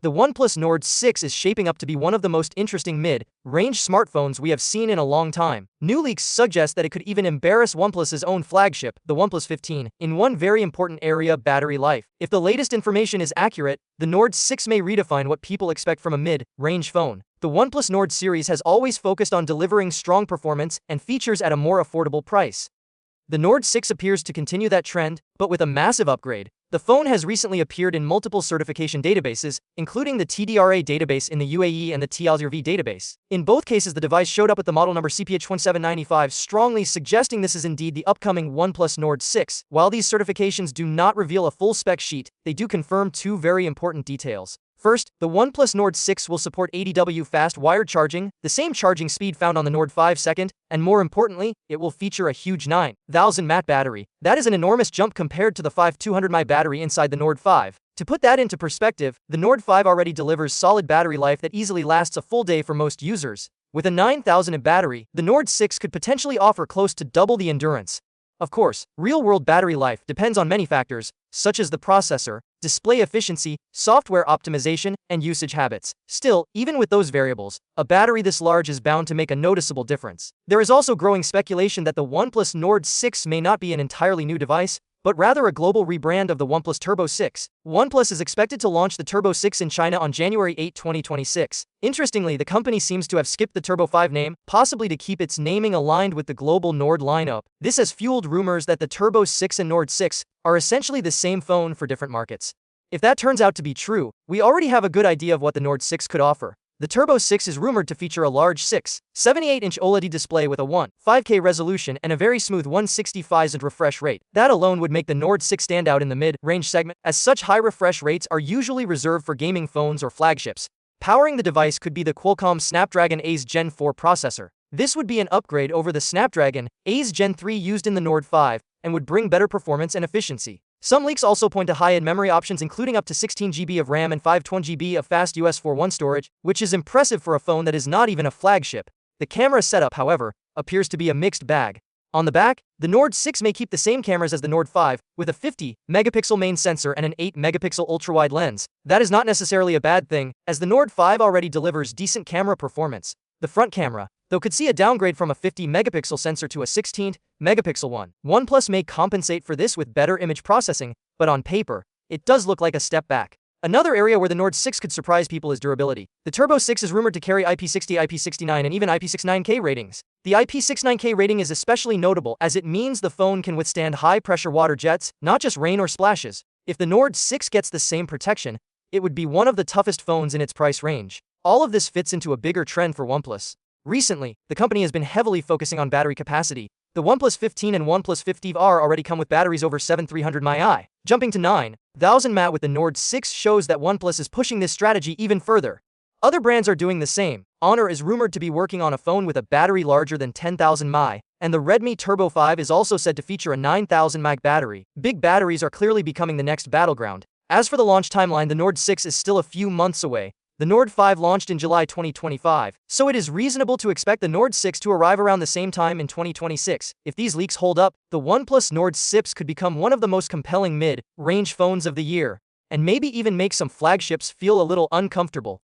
The OnePlus Nord 6 is shaping up to be one of the most interesting mid-range smartphones we have seen in a long time. New leaks suggest that it could even embarrass OnePlus's own flagship, the OnePlus 15, in one very important area: battery life. If the latest information is accurate, the Nord 6 may redefine what people expect from a mid-range phone. The OnePlus Nord series has always focused on delivering strong performance and features at a more affordable price. The Nord 6 appears to continue that trend, but with a massive upgrade. The phone has recently appeared in multiple certification databases, including the TDRA database in the UAE and the TLZRV database. In both cases, the device showed up with the model number CPH1795, strongly suggesting this is indeed the upcoming OnePlus Nord 6. While these certifications do not reveal a full spec sheet, they do confirm two very important details. First, the OnePlus Nord 6 will support 80W fast wired charging, the same charging speed found on the Nord 5 second, and more importantly, it will feature a huge 9,000 mAh battery. That is an enormous jump compared to the 5200 mAh battery inside the Nord 5. To put that into perspective, the Nord 5 already delivers solid battery life that easily lasts a full day for most users. With a 9000 mAh battery, the Nord 6 could potentially offer close to double the endurance. Of course, real-world battery life depends on many factors, such as the processor, display efficiency, software optimization, and usage habits. Still, even with those variables, a battery this large is bound to make a noticeable difference. There is also growing speculation that the OnePlus Nord 6 may not be an entirely new device, but rather a global rebrand of the OnePlus Turbo 6. OnePlus is expected to launch the Turbo 6 in China on January 8, 2026. Interestingly, the company seems to have skipped the Turbo 5 name, possibly to keep its naming aligned with the global Nord lineup. This has fueled rumors that the Turbo 6 and Nord 6 are essentially the same phone for different markets. If that turns out to be true, we already have a good idea of what the Nord 6 could offer. The Turbo 6 is rumored to feature a large 6.78-inch OLED display with a 1.5K resolution and a very smooth 160 Hz refresh rate. That alone would make the Nord 6 stand out in the mid-range segment, as such high refresh rates are usually reserved for gaming phones or flagships. Powering the device could be the Qualcomm Snapdragon 8 Gen 4 processor. This would be an upgrade over the Snapdragon 8 Gen 3 used in the Nord 5, and would bring better performance and efficiency. Some leaks also point to high-end memory options including up to 16GB of RAM and 512GB of fast US4.1 storage, which is impressive for a phone that is not even a flagship. The camera setup, however, appears to be a mixed bag. On the back, the Nord 6 may keep the same cameras as the Nord 5, with a 50-megapixel main sensor and an 8-megapixel ultra-wide lens. That is not necessarily a bad thing, as the Nord 5 already delivers decent camera performance. The front camera, though, could see a downgrade from a 50-megapixel sensor to a 16-megapixel one. OnePlus may compensate for this with better image processing, but on paper, it does look like a step back. Another area where the Nord 6 could surprise people is durability. The Turbo 6 is rumored to carry IP60, IP69, and even IP69K ratings. The IP69K rating is especially notable as it means the phone can withstand high-pressure water jets, not just rain or splashes. If the Nord 6 gets the same protection, it would be one of the toughest phones in its price range. All of this fits into a bigger trend for OnePlus. Recently, the company has been heavily focusing on battery capacity. The OnePlus 15 and OnePlus 50R already come with batteries over 7300 mAh. Jumping to 9000 mAh with the Nord 6 shows that OnePlus is pushing this strategy even further. Other brands are doing the same. Honor is rumored to be working on a phone with a battery larger than 10,000 mAh, and the Redmi Turbo 5 is also said to feature a 9000 mAh battery. Big batteries are clearly becoming the next battleground. As for the launch timeline, the Nord 6 is still a few months away. The Nord 5 launched in July 2025, so it is reasonable to expect the Nord 6 to arrive around the same time in 2026. If these leaks hold up, the OnePlus Nord 6 could become one of the most compelling mid-range phones of the year, and maybe even make some flagships feel a little uncomfortable.